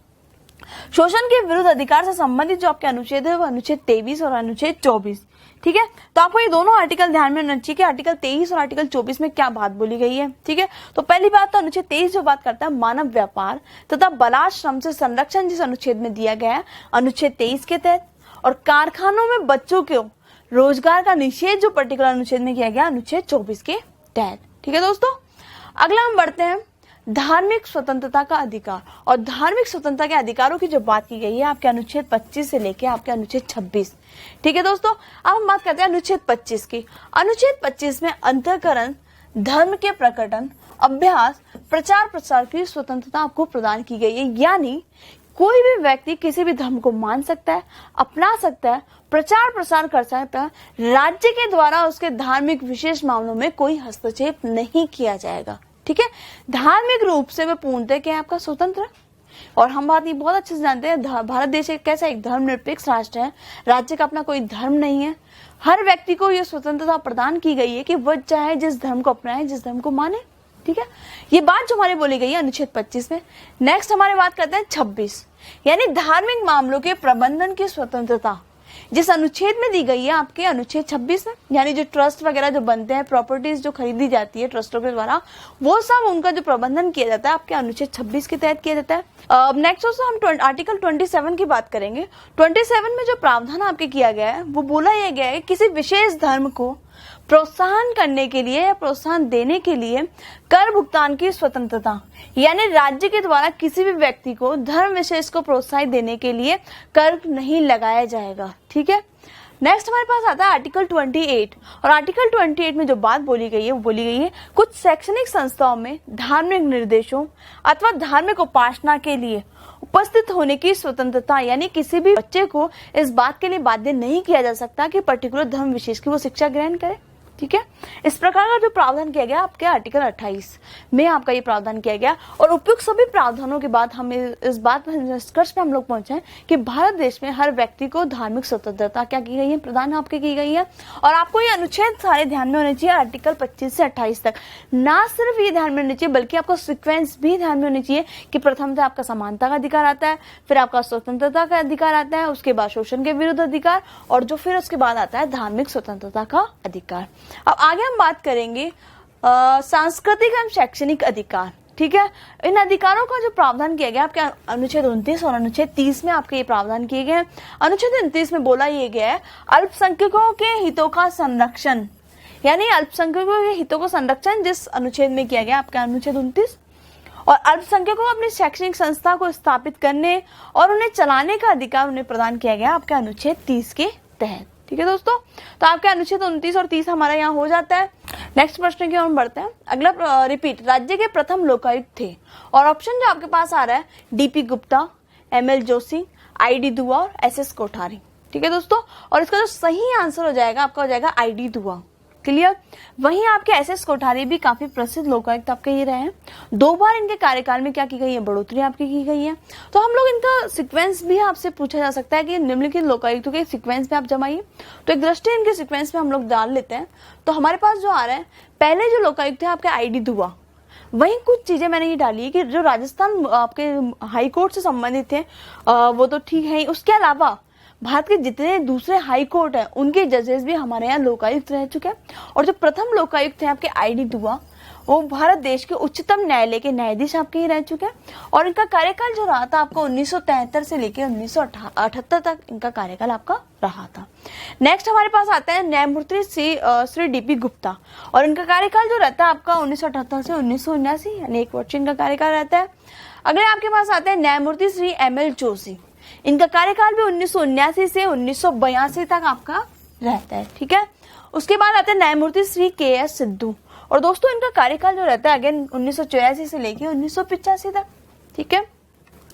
शोषण के विरुद्ध अधिकार से संबंधित जो आपके अनुच्छेद है वो अनुच्छेद 23 और अनुच्छेद 24। ठीक है, तो आपको ये दोनों आर्टिकल ध्यान में रखना चाहिए कि आर्टिकल 23 और आर्टिकल 24 में क्या बात बोली गई है। ठीक है, तो पहली बात तो अनुच्छेद 23 जो बात करता है मानव व्यापार तथा बलात्श्रम से संरक्षण जिस अनुच्छेद में दिया गया है अनुच्छेद 23 के तहत। और कारखानों में बच्चों को रोजगार का निषेध जो पर्टिकुलर अनुच्छेद में किया गया अनुच्छेद 24 के तहत। ठीक है दोस्तों, अगला हम बढ़ते हैं धार्मिक स्वतंत्रता का अधिकार। और धार्मिक स्वतंत्रता के अधिकारों की जो बात की गई है आपके अनुच्छेद 25 से लेके आपके अनुच्छेद 26। ठीक है दोस्तों, अब हम बात करते हैं अनुच्छेद 25 की। अनुच्छेद 25 में अंतःकरण, धर्म के प्रकटन, अभ्यास, प्रचार प्रसार की स्वतंत्रता आपको प्रदान की गई है। यानी कोई भी व्यक्ति किसी भी धर्म को मान सकता है, अपना सकता है, प्रचार प्रसार कर सकता है। राज्य के द्वारा उसके धार्मिक विशेष मामलों में कोई हस्तक्षेप नहीं किया जाएगा। ठीक है, धार्मिक रूप से वह पूर्णतः क्या है आपका स्वतंत्र। और हम बात ये बहुत अच्छे से जानते हैं भारत देश एक कैसा एक धर्मनिरपेक्ष राष्ट्र है। राज्य का अपना कोई धर्म नहीं है। हर व्यक्ति को यह स्वतंत्रता प्रदान की गई है कि वह चाहे जिस धर्म को अपनाए, जिस धर्म को माने। ठीक है, ये बात जो हमारी बोली गई है अनुच्छेद 25 में। नेक्स्ट हमारी बात करते हैं 26 यानी धार्मिक मामलों के प्रबंधन की स्वतंत्रता। जिस अनुच्छेद में दी गई है आपके अनुच्छेद 26 में, यानी जो ट्रस्ट वगैरह जो बनते हैं, प्रॉपर्टीज जो खरीदी जाती है ट्रस्टों के द्वारा, वो सब उनका जो प्रबंधन किया जाता है आपके अनुच्छेद 26 के तहत किया जाता है। नेक्स्ट दोस्तों हम आर्टिकल 27 की बात करेंगे। 27 में जो प्रावधान आपके किया गया है वो बोला यह गया है किसी विशेष धर्म को प्रोत्साहन करने के लिए या प्रोत्साहन देने के लिए कर भुगतान की स्वतंत्रता, यानी राज्य के द्वारा किसी भी व्यक्ति को धर्म विशेष को प्रोत्साहित देने के लिए कर नहीं लगाया जाएगा। ठीक है, नेक्स्ट हमारे पास आता है आर्टिकल 28। और आर्टिकल 28 में जो बात बोली गई है वो बोली गई है कुछ शैक्षणिक संस्थाओं में धार्मिक निर्देशों अथवा धार्मिक उपासना के लिए उपस्थित होने की स्वतंत्रता, यानी किसी भी बच्चे को इस बात के लिए बाध्य नहीं किया जा सकता कि पर्टिकुलर धर्म विशेष की वो शिक्षा ग्रहण करे। ठीक है, इस प्रकार का जो प्रावधान किया गया आपके आर्टिकल 28 में आपका ये प्रावधान किया गया। और उपयुक्त सभी प्रावधानों के बाद हम इस बात पर निष्कर्ष पे हम लोग पहुंचे हैं कि भारत देश में हर व्यक्ति को धार्मिक स्वतंत्रता क्या की गई है, प्रदान आपके की गई है। और आपको ये अनुच्छेद सारे ध्यान में होने चाहिए आर्टिकल 25 से 28 तक। ना सिर्फ ये ध्यान में होने चाहिए बल्कि आपको सिक्वेंस भी ध्यान में होनी चाहिए कि प्रथम से आपका समानता का अधिकार आता है, फिर आपका स्वतंत्रता का अधिकार आता है, उसके बाद शोषण के विरुद्ध अधिकार, और जो फिर उसके बाद आता है धार्मिक स्वतंत्रता का अधिकार। अब आगे हम बात करेंगे सांस्कृतिक एवं शैक्षणिक अधिकार। ठीक है, इन अधिकारों का जो प्रावधान किया गया आपके अनुच्छेद 29 और अनुच्छेद 30 में आपके ये प्रावधान किए गए हैं। अनुच्छेद 29 में बोला ये गया है अल्पसंख्यकों के हितों का संरक्षण, यानी अल्पसंख्यकों के हितों का संरक्षण जिस अनुच्छेद में किया गया आपका अनुच्छेद 29। और अल्पसंख्यकों को अपनी शैक्षणिक संस्था को स्थापित करने और उन्हें चलाने का अधिकार उन्हें प्रदान किया गया आपके अनुच्छेद 30 के तहत। ठीक है दोस्तों, तो आपके अनुच्छेद 29 और 30 हमारा यहाँ हो जाता है। नेक्स्ट प्रश्न की ओर हम बढ़ते हैं। अगला रिपीट, राज्य के प्रथम लोकायुक्त थे, और ऑप्शन जो आपके पास आ रहा है DP Gupta, ML Joshi, ID दुआ और एसएस कोठारी। ठीक है दोस्तों, और इसका जो सही आंसर हो जाएगा आपका हो जाएगा आईडी दुआ। क्लियर। वहीं आपके एसएस कोठारी भी काफी प्रसिद्ध लोकायुक्त आपके ये रहे हैं। 2 बार इनके कार्यकाल में क्या की गई है, बढ़ोतरी आपकी की गई है। तो हम लोग इनका सीक्वेंस भी आपसे पूछा जा सकता है कि निम्नलिखित लोकायुक्तों के सीक्वेंस में आप जमाइए, तो एक दृष्टि इनके सीक्वेंस में हम लोग डाल लेते हैं। तो हमारे पास जो आ रहा है पहले जो लोकायुक्त है आपके आईडी दुआ, वहीं कुछ चीजें मैंने ये डाली है कि जो राजस्थान आपके हाई कोर्ट से संबंधित थे वो तो ठीक है, उसके अलावा भारत के जितने दूसरे हाई कोर्ट है उनके जजेस भी हमारे यहाँ लोकायुक्त रह चुके हैं। और जो प्रथम लोकायुक्त है आपके आईडी दुआ, वो भारत देश के उच्चतम न्यायालय के न्यायाधीश आपके ही रह चुके हैं। और इनका कार्यकाल जो रहा था आपको 1973 से लेकर 1978 तक इनका कार्यकाल आपका रहा था। नेक्स्ट हमारे पास आता है न्यायमूर्ति श्री डीपी गुप्ता, और इनका कार्यकाल जो रहता है आपका 1978 से 1979, यानी 1 वर्ष इनका कार्यकाल रहता है। अगले आपके पास आते हैं न्यायमूर्ति श्री एमएल जोशी, इनका कार्यकाल भी 1979 से 1982 तक आपका रहता है। ठीक है, उसके बाद आते हैं न्यायमूर्ति श्री के.एस. सिद्धू, और दोस्तों इनका कार्यकाल जो रहता है अगेन 1984 से लेके 1985 तक। ठीक है,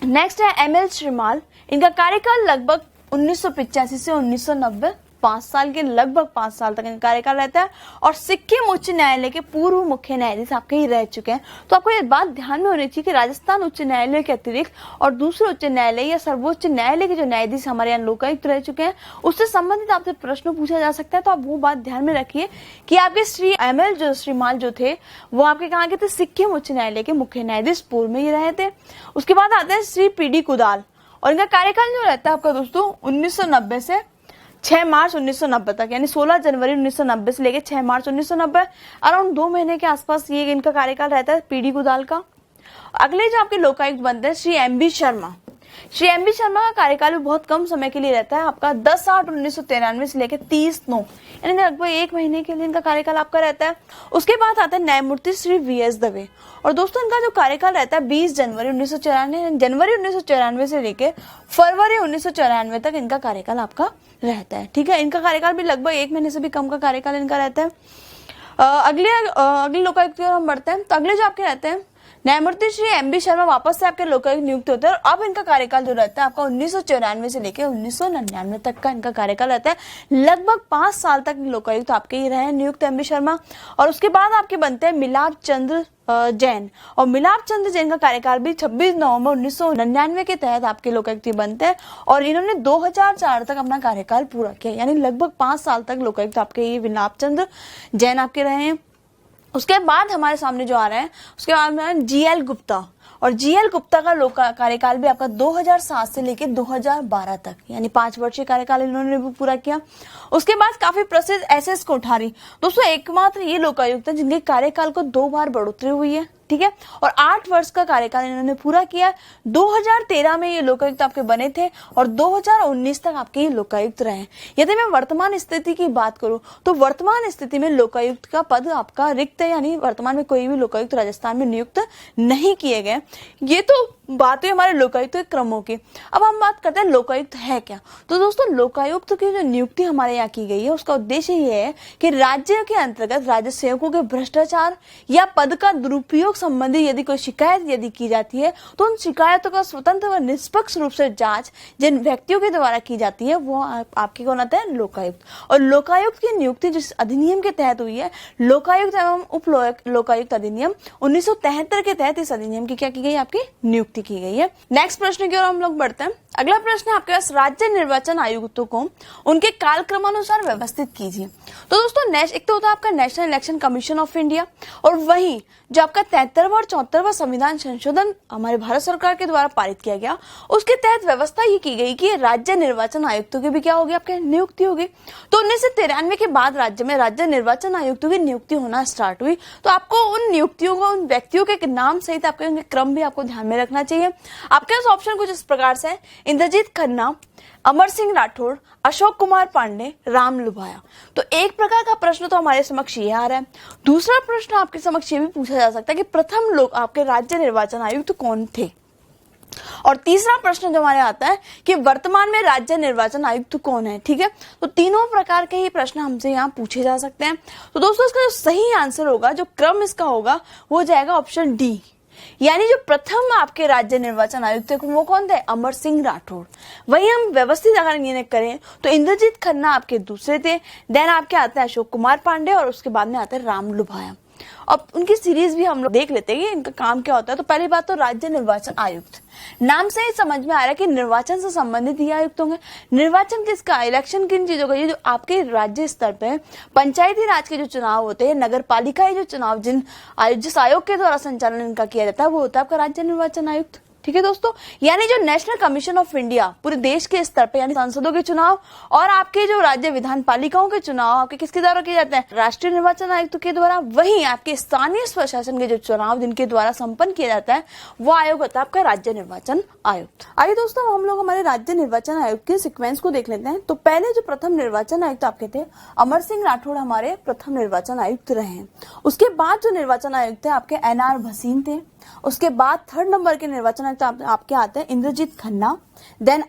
नेक्स्ट है एमएल श्रीमाल, इनका कार्यकाल लगभग 1985 से 1990, 5 साल के लगभग 5 साल तक इनका कार्यकाल रहता है। और सिक्किम उच्च न्यायालय के पूर्व मुख्य न्यायाधीश आपके ही रह चुके हैं। तो आपको ये बात ध्यान में होनी चाहिए कि राजस्थान उच्च न्यायालय के अतिरिक्त और दूसरे उच्च न्यायालय या सर्वोच्च न्यायालय के जो न्यायाधीश हमारे यहाँ लोकायुक्त रह चुके हैं उससे संबंधित आपसे प्रश्न पूछा जा सकता है। तो आप वो बात ध्यान में रखिए कि आपके श्री एमएल जो श्रीमाल जो थे वो आपके कहाँ के थे, सिक्किम उच्च न्यायालय के मुख्य न्यायाधीश पूर्व में ही रहे थे। उसके बाद आते हैं श्री पीडी कुदाल, और इनका कार्यकाल जो रहता है आपका दोस्तों 1990 से 6 मार्च 1990 तक, यानी 16 जनवरी 1990 से लेकर 6 मार्च 1990, अराउंड 2 महीने के आसपास ये इनका कार्यकाल रहता है पीडी कुदाल का। अगले जो आपके लोकायुक्त बनते हैं श्री एमबी शर्मा, श्री एमबी शर्मा का कार्यकाल भी बहुत कम समय के लिए रहता है आपका 10/8/1993 से लेकर 30/9, यानी लगभग 1 महीने के लिए इनका कार्यकाल आपका रहता है। उसके बाद आता है न्यायमूर्ति श्री वीएस दवे, और दोस्तों इनका जो कार्यकाल रहता है 20 जनवरी 1994 से लेकर फरवरी 1994 तक इनका कार्यकाल आपका रहता है। ठीक है, इनका कार्यकाल भी लगभग 1 महीने से भी कम का कार्यकाल इनका रहता है। अगले लोकायुक्त की ओर हम बढ़ते हैं। तो अगले जो आपके रहते हैं न्यायमूर्ति श्री एमबी शर्मा वापस से आपके लोकायुक्त नियुक्त होते हैं, और अब इनका कार्यकाल जो रहता है आपका 1994 से लेकर 1999 तक का इनका कार्यकाल रहता है। लगभग 5 साल तक लोकायुक्त आपके ही रहे नियुक्त एमबी शर्मा। और उसके बाद आपके बनते हैं मिलाप चंद्र जैन, और मिलाप चंद्र जैन का कार्यकाल भी 26 नवंबर 1999 के तहत आपके लोकायुक्त बनते हैं, और इन्होंने 2004 तक अपना कार्यकाल पूरा किया, यानी लगभग 5 साल तक लोकायुक्त आपके ये मिलाप चंद्र जैन आपके रहे हैं। उसके बाद हमारे सामने जो आ रहा है उसके बाद में जीएल गुप्ता, और जीएल गुप्ता का कार्यकाल भी आपका 2007 से लेकर 2012 तक, यानी 5 वर्षीय कार्यकाल इन्होंने भी पूरा किया। उसके बाद काफी प्रसिद्ध एसएस कोठारी, दोस्तों एकमात्र ये लोकायुक्त है जिनके कार्यकाल को 2 बार बढ़ोतरी हुई है, ठीक है, और 8 वर्ष का कार्यकाल इन्होंने पूरा किया। 2013 में ये लोकायुक्त आपके बने थे और 2019 तक आपके ये लोकायुक्त रहे। यदि मैं वर्तमान स्थिति की बात करूं तो वर्तमान स्थिति में लोकायुक्त का पद आपका रिक्त है, यानी वर्तमान में कोई भी लोकायुक्त राजस्थान में नियुक्त नहीं किए गए। ये तो बात है हमारे लोकायुक्त के क्रमों की। अब हम बात करते हैं लोकायुक्त है क्या। तो दोस्तों लोकायुक्त की जो नियुक्ति हमारे यहाँ की गई है उसका उद्देश्य ये है कि राज्य के अंतर्गत राज्य सेवकों के भ्रष्टाचार या पद का दुरुपयोग संबंधी यदि कोई शिकायत यदि की जाती है तो उन शिकायतों का स्वतंत्र व निष्पक्ष रूप से जांच जिन व्यक्तियों के द्वारा की जाती है वो आपके कौन आता है, लोकायुक्त। और लोकायुक्त की नियुक्ति जिस अधिनियम के तहत हुई है, लोकायुक्त एवं उप लोकायुक्त अधिनियम 1973 के तहत इस अधिनियम की क्या की गई, आपकी नियुक्ति की गई है। नेक्स्ट प्रश्न की ओर हम लोग बढ़ते हैं। अगला प्रश्न है आपके पास, राज्य निर्वाचन आयुक्तों को उनके कालक्रमानुसार व्यवस्थित कीजिए। तो दोस्तों एक तो होता है आपका national election commission of India, और वहीं जो आपका 73वां और 74वां संविधान संशोधन हमारे भारत सरकार के द्वारा पारित किया गया, उसके तहत व्यवस्था ये की गई कि राज्य निर्वाचन आयुक्तों की भी क्या होगी, आपके नियुक्ति होगी। तो 1993 के बाद राज्य में राज्य निर्वाचन आयुक्तों की नियुक्ति होना स्टार्ट हुई। तो आपको उन नियुक्तियों को उन व्यक्तियों के नाम सहित आपके उनके क्रम भी आपको ध्यान में रखना चाहिए। आपके पास ऑप्शन कुछ इस प्रकार से है, इंद्रजीत खन्ना, अमर सिंह राठौड़, अशोक कुमार पांडे, राम लुभाया। तो एक प्रकार का प्रश्न तो हमारे समक्ष ये आ रहा है। दूसरा प्रश्न आपके समक्ष ये भी पूछा जा सकता है कि प्रथम लोग आपके राज्य निर्वाचन आयुक्त कौन थे। और तीसरा प्रश्न जो हमारे आता है कि वर्तमान में राज्य निर्वाचन आयुक्त कौन है, ठीक है। तो तीनों प्रकार के ही प्रश्न हमसे यहाँ पूछे जा सकते हैं। तो दोस्तों इसका जो सही आंसर होगा, जो क्रम इसका होगा, वो जाएगा ऑप्शन डी, यानी जो प्रथम आपके राज्य निर्वाचन आयुक्त थे वो कौन थे, अमर सिंह राठौड़। वही हम व्यवस्थित अगर ये करें तो इंद्रजीत खन्ना आपके दूसरे थे, देन आपके आते हैं अशोक कुमार पांडे, और उसके बाद में आते हैं राम लुभाया। अब उनकी सीरीज भी हम लोग देख लेते हैं कि इनका काम क्या होता है। तो पहली बात तो राज्य निर्वाचन आयुक्त, नाम से ही समझ में आ रहा है कि निर्वाचन से संबंधित ये आयुक्त होंगे। निर्वाचन किसका, इलेक्शन किन चीजों का, ये जो आपके राज्य स्तर पे पंचायती राज के जो चुनाव होते हैं, नगर पालिका जो चुनाव जिस आयोग के द्वारा संचालन इनका किया जाता है वो होता है आपका राज्य निर्वाचन आयुक्त, ठीक है दोस्तों। यानी जो नेशनल कमीशन ऑफ इंडिया पूरे देश के स्तर पे, यानी सांसदों के चुनाव और आपके जो राज्य विधान पालिकाओं के चुनाव आपके किसके द्वारा किए जाते हैं, राष्ट्रीय निर्वाचन आयुक्त के द्वारा। वहीं आपके स्थानीय स्वशासन के जो चुनाव जिनके द्वारा संपन्न किया जाता है वो आयोग होता है आपका राज्य निर्वाचन आयुक्त। आइए दोस्तों हम लोग हमारे राज्य निर्वाचन आयुक्त के सिक्वेंस को देख लेते हैं। तो पहले जो प्रथम निर्वाचन आयुक्त आपके थे अमर सिंह राठौड़ हमारे प्रथम निर्वाचन आयुक्त रहे हैं। उसके बाद जो निर्वाचन आयुक्त थे आपके एनआर भसीन थे। उसके बाद 3rd नंबर के निर्वाचन आयुक्त आपके आते हैं इंद्रजीत खन्ना, देन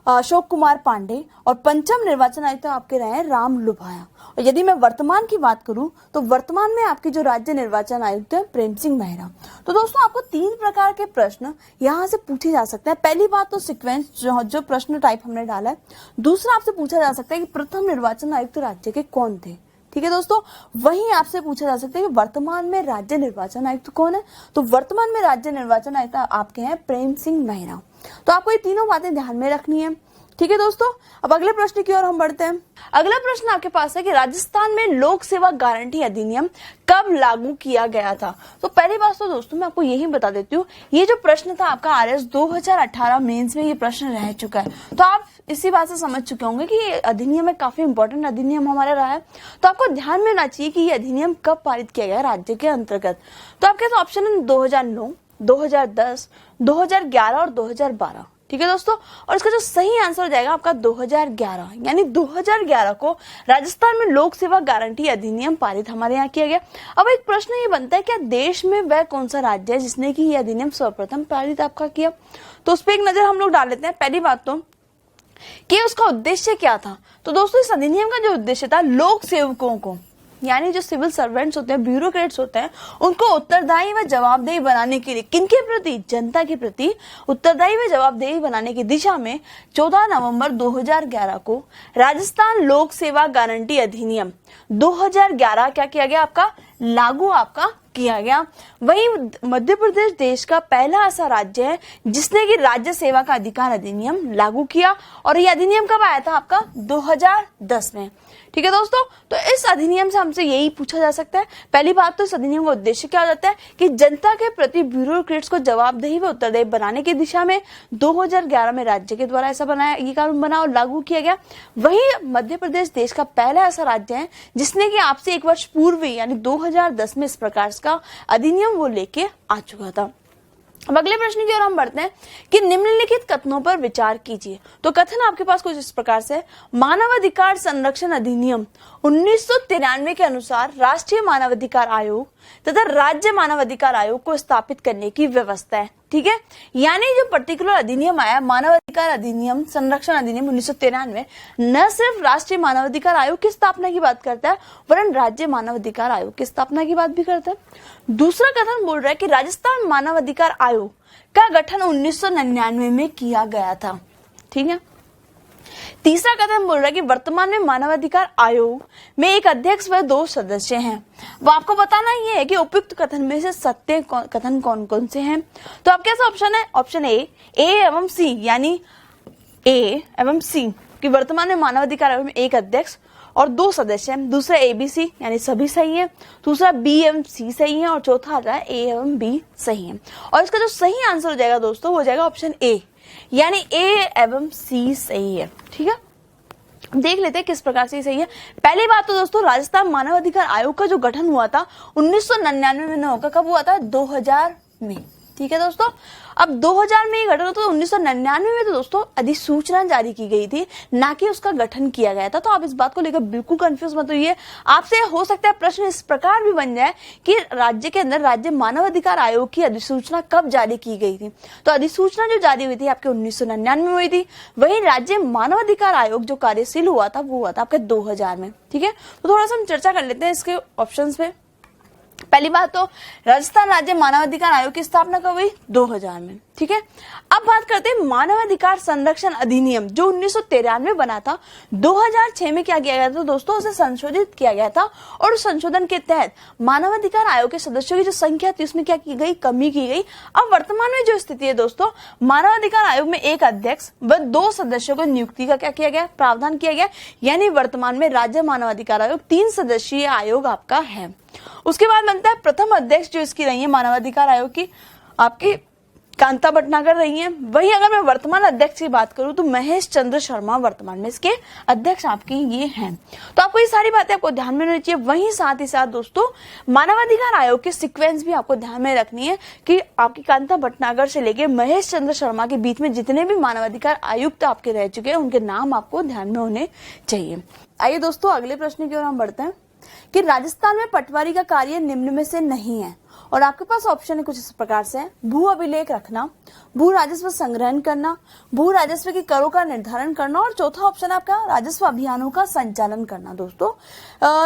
अशोक कुमार पांडे, और 5म निर्वाचन आयुक्त आपके रहे हैं राम लुभाया। और यदि मैं वर्तमान की बात करूं तो वर्तमान में आपके जो राज्य निर्वाचन आयुक्त है प्रेम सिंह मेहरा। तो दोस्तों आपको 3 प्रकार के प्रश्न यहाँ से पूछे जा सकते हैं। पहली बात तो सिक्वेंस जो प्रश्न टाइप हमने डाला है। दूसरा आपसे पूछा जा सकता है कि प्रथम निर्वाचन आयुक्त राज्य के कौन थे, ठीक है दोस्तों। वहीं आपसे पूछा जा सकता है कि वर्तमान में राज्य निर्वाचन आयुक्त कौन है। तो वर्तमान में राज्य निर्वाचन आयुक्त आपके हैं प्रेम सिंह मेहरा। तो आपको ये तीनों बातें ध्यान में रखनी है, ठीक है दोस्तों। अब अगले प्रश्न की ओर हम बढ़ते हैं। अगला प्रश्न आपके पास है कि राजस्थान में लोक सेवा गारंटी अधिनियम कब लागू किया गया था। तो पहली बात तो दोस्तों मैं आपको यही बता देती हूँ, ये जो प्रश्न था आपका आरएस 2018 मेंस में ये प्रश्न रह चुका है। तो आप इसी बात से समझ चुके होंगे कि ये अधिनियम एक काफी इंपॉर्टेंट अधिनियम हमारा रहा है। तो आपको ध्यान में होना चाहिए कि ये अधिनियम कब पारित किया गया राज्य के अंतर्गत। तो आपके पास ऑप्शन है 2009, 2010, 2011 और 2012, ठीक है दोस्तों। और इसका जो सही आंसर हो जाएगा आपका 2011, यानी 2011 को राजस्थान में लोक सेवा गारंटी अधिनियम पारित हमारे यहाँ किया गया। अब एक प्रश्न ये बनता है क्या देश में वह कौन सा राज्य है जिसने की ये अधिनियम सर्वप्रथम पारित आपका किया। तो उस पर एक नजर हम लोग डाल लेते हैं। पहली बात तो कि उसका उद्देश्य क्या था। तो दोस्तों इस अधिनियम का जो उद्देश्य था लोक सेवकों को, यानी जो सिविल सर्वेंट्स होते हैं, ब्यूरोक्रेट्स होते हैं, उनको उत्तरदायी व जवाबदेही बनाने के लिए, किनके प्रति, जनता के प्रति उत्तरदायी व जवाबदेही बनाने की दिशा में 14 नवंबर 2011 को राजस्थान लोक सेवा गारंटी अधिनियम 2011 क्या किया गया आपका, लागू आपका किया गया। वही मध्य प्रदेश देश का पहला ऐसा राज्य है जिसने कि राज्य सेवा का अधिकार अधिनियम लागू किया, और ये अधिनियम कब आया था आपका 2010 में, ठीक है दोस्तों, तो इस अधिनियम से हमसे यही पूछा जा सकता है। पहली बात तो इस अधिनियम का उद्देश्य क्या हो जाता है कि जनता के प्रति ब्यूरोक्रेट्स को जवाबदेही व उत्तरदायी बनाने की दिशा में 2011 में राज्य के द्वारा ऐसा बनाया, ये कानून बना और लागू किया गया। वही मध्य प्रदेश देश का पहला ऐसा राज्य है जिसने कि आपसे एक वर्ष पूर्व यानी 2010 में इस प्रकार का अधिनियम वो लेके आ चुका था। अब अगले प्रश्न की ओर हम बढ़ते हैं कि निम्नलिखित कथनों पर विचार कीजिए। तो कथन आपके पास कुछ इस प्रकार से, मानवाधिकार संरक्षण अधिनियम 1993 के अनुसार राष्ट्रीय मानवाधिकार आयोग तथा राज्य मानवाधिकार आयोग को स्थापित करने की व्यवस्था है। ठीक है, यानी जो पर्टिकुलर अधिनियम आया, मानवाधिकार अधिनियम संरक्षण अधिनियम 1993, न सिर्फ राष्ट्रीय मानवाधिकार आयोग की स्थापना की बात करता है वरन राज्य मानवाधिकार आयोग की स्थापना की बात भी करता है। दूसरा कथन बोल रहा है कि राजस्थान मानवाधिकार आयोग का गठन 1999 में किया गया था। ठीक है, तीसरा कथन बोल रहा है कि वर्तमान में मानवाधिकार आयोग में एक अध्यक्ष व 2 सदस्य हैं। वो आपको बताना ये है कि उपयुक्त कथन में से सत्य कथन कौन कौन से हैं। तो आपके पास ऑप्शन है, ऑप्शन ए एवं सी, यानी ए एवं सी कि वर्तमान में मानवाधिकार आयोग में एक अध्यक्ष और 2 सदस्य हैं। दूसरा ABC यानी सभी सही है। दूसरा B एवं C सही है और चौथा आ रहा है A एवं B सही है। और इसका जो सही आंसर हो जाएगा दोस्तों वो हो जाएगा ऑप्शन ए, यानी A एवं C सही है। ठीक है, देख लेते हैं किस प्रकार से सही है। पहली बात तो दोस्तों, राजस्थान मानवाधिकार आयोग का जो गठन हुआ था 1999 में न होकर कब हुआ था, 2000 में। ठीक है दोस्तों, अब 2000 में ये गठन होता, 1999 में तो दोस्तों अधिसूचना जारी की गई थी, ना कि उसका गठन किया गया था। तो आप इस बात को लेकर बिल्कुल कंफ्यूज मत होइए। आपसे हो सकता है प्रश्न इस प्रकार भी बन जाए कि राज्य के अंदर राज्य मानवाधिकार आयोग की अधिसूचना कब जारी की गई थी। तो अधिसूचना जो जारी हुई थी आपके 1999 में हुई थी, वही राज्य मानवाधिकार आयोग जो कार्यशील हुआ था वो हुआ था आपके 2000 में। ठीक है, तो थोड़ा सा हम चर्चा कर लेते हैं इसके ऑप्शंस पे। पहली बात तो राजस्थान राज्य मानवाधिकार आयोग की स्थापना कब हुई, 2000 में। ठीक है, अब बात करते हैं मानवाधिकार संरक्षण अधिनियम जो 1993 बना था, 2006 में क्या किया गया था दोस्तों, उसे संशोधित किया गया था और संशोधन के तहत मानवाधिकार आयोग के सदस्यों की जो संख्या थी उसमें क्या की गई, कमी की गई। अब वर्तमान में जो स्थिति है दोस्तों, मानवाधिकार आयोग में एक अध्यक्ष व 2 सदस्यों को नियुक्ति का क्या किया गया, प्रावधान किया गया, यानी वर्तमान में राज्य मानवाधिकार आयोग 3 सदस्यीय आयोग आपका है। उसके बाद बनता है प्रथम अध्यक्ष जो इसकी रही है मानवाधिकार आयोग की, आपकी कांता भटनागर रही हैं। वही अगर मैं वर्तमान अध्यक्ष की बात करूं तो महेश चंद्र शर्मा वर्तमान में इसके अध्यक्ष आपके ये हैं। तो आपको ये सारी बातें आपको ध्यान में रखनी चाहिए। वहीं साथ ही साथ दोस्तों मानवाधिकार आयोग की सीक्वेंस भी आपको ध्यान में रखनी है कि आपकी कांता भटनागर से लेके महेश चंद्र शर्मा के बीच में जितने भी मानवाधिकार आयुक्त आपके रह चुके हैं उनके नाम आपको ध्यान में होने चाहिए। आइए दोस्तों अगले प्रश्न की ओर हम बढ़ते हैं कि राजस्थान में पटवारी का कार्य निम्न में से नहीं है। और आपके पास ऑप्शन है कुछ इस प्रकार से, भू अभिलेख रखना, भू राजस्व संग्रहण करना, भू राजस्व की करों का निर्धारण करना और चौथा ऑप्शन आपका राजस्व अभियानों का संचालन करना। दोस्तों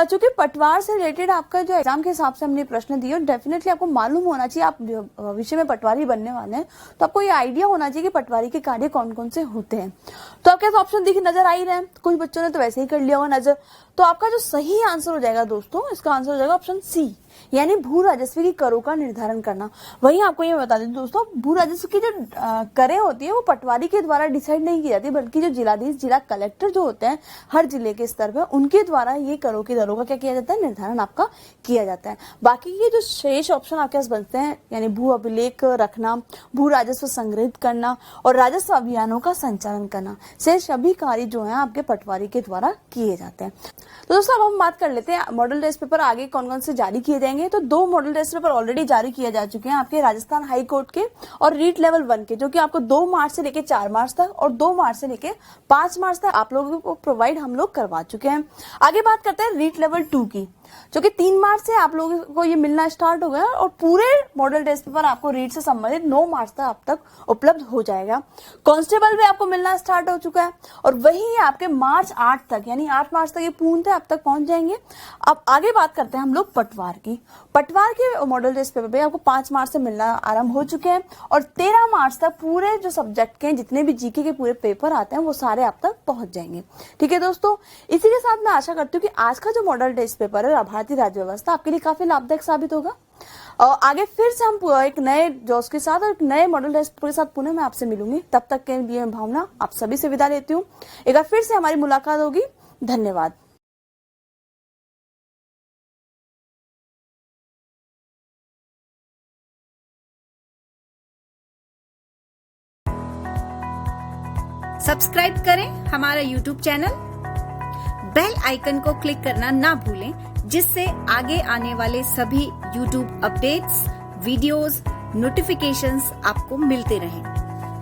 चूंकि पटवार से रिलेटेड आपका जो एग्जाम के हिसाब से हमने प्रश्न दिए, डेफिनेटली आपको मालूम होना चाहिए, आप भविष्य में पटवारी बनने वाले हैं तो आपको ये आइडिया होना चाहिए कि पटवारी के कार्य कौन कौन से होते हैं। तो आपके पास ऑप्शन दिखे नजर आ ही रहे हैं, कुछ बच्चों ने तो वैसे ही कर लिया होगा नजर। तो आपका जो सही आंसर हो जाएगा दोस्तों, इसका आंसर हो जाएगा ऑप्शन सी, यानी भू राजस्व की करों का निर्धारण करना। वही आपको ये बता दें दोस्तों, भू राजस्व की जो करें होती है वो पटवारी के द्वारा डिसाइड नहीं की जाती, बल्कि जो जिलाधीश जिला कलेक्टर जो होते हैं हर जिले के स्तर पर, उनके द्वारा ये करों की दरों का क्या किया जाता है, निर्धारण आपका किया जाता है। बाकी ये जो शेष ऑप्शन आपके पास बनते हैं, यानी भू अभिलेख रखना, भू राजस्व संग्रहित करना और राजस्व अभियानों का संचालन करना, से सभी कार्य जो है आपके पटवारी के द्वारा किए जाते हैं। तो दोस्तों अब हम बात कर लेते हैं मॉडल टेस्ट पेपर आगे कौन कौन से जारी किए जाएंगे। तो 2 मॉडल टेस्ट पेपर ऑलरेडी जारी किए जा चुके हैं आपके राजस्थान हाई कोर्ट के और रीट लेवल 1 के, जो कि आपको 2 मार्च से लेके 4 मार्च तक और 2 मार्च से लेके 5 मार्च तक आप लोगों को प्रोवाइड हम लोग करवा चुके हैं। आगे बात करते हैं रीट लेवल 2 की, जो कि 3 मार्च से आप लोगों को ये मिलना स्टार्ट हो गया और पूरे मॉडल टेस्ट पेपर आपको रीट से संबंधित 9 मार्च तक आप तक उपलब्ध हो जाएगा। कांस्टेबल भी आपको मिलना स्टार्ट हो चुका है और वही आपके मार्च 8 तक, यानी 8 मार्च तक ये पूर्णतः आप तक पहुंच जाएंगे। अब आगे बात करते हैं हम लोग पटवार की। पटवार के मॉडल टेस्ट पेपर पे आपको 5 मार्च से मिलना आरंभ हो चुके हैं और 13 मार्च तक पूरे जो सब्जेक्ट के जितने भी जीके के पूरे पेपर आते हैं वो सारे आप तक पहुंच जाएंगे। ठीक है दोस्तों, इसी के साथ मैं आशा करती हूँ कि आज का जो मॉडल टेस्ट पेपर है भारतीय राज्य व्यवस्था आपके लिए काफी लाभदायक साबित होगा। और आगे फिर से हम एक नए जोश के साथ और एक नए मॉडल टेस्ट के साथ पुनः मैं आपसे मिलूंगी। तब तक के लिए भावना आप सभी से विदा लेती हूँ। एक बार फिर से हमारी मुलाकात होगी। धन्यवाद। सब्सक्राइब करें हमारा यूट्यूब चैनल, बेल आइकन को क्लिक करना ना भूलें, जिससे आगे आने वाले सभी यूट्यूब अपडेट्स, वीडियोस, नोटिफिकेशंस आपको मिलते रहें।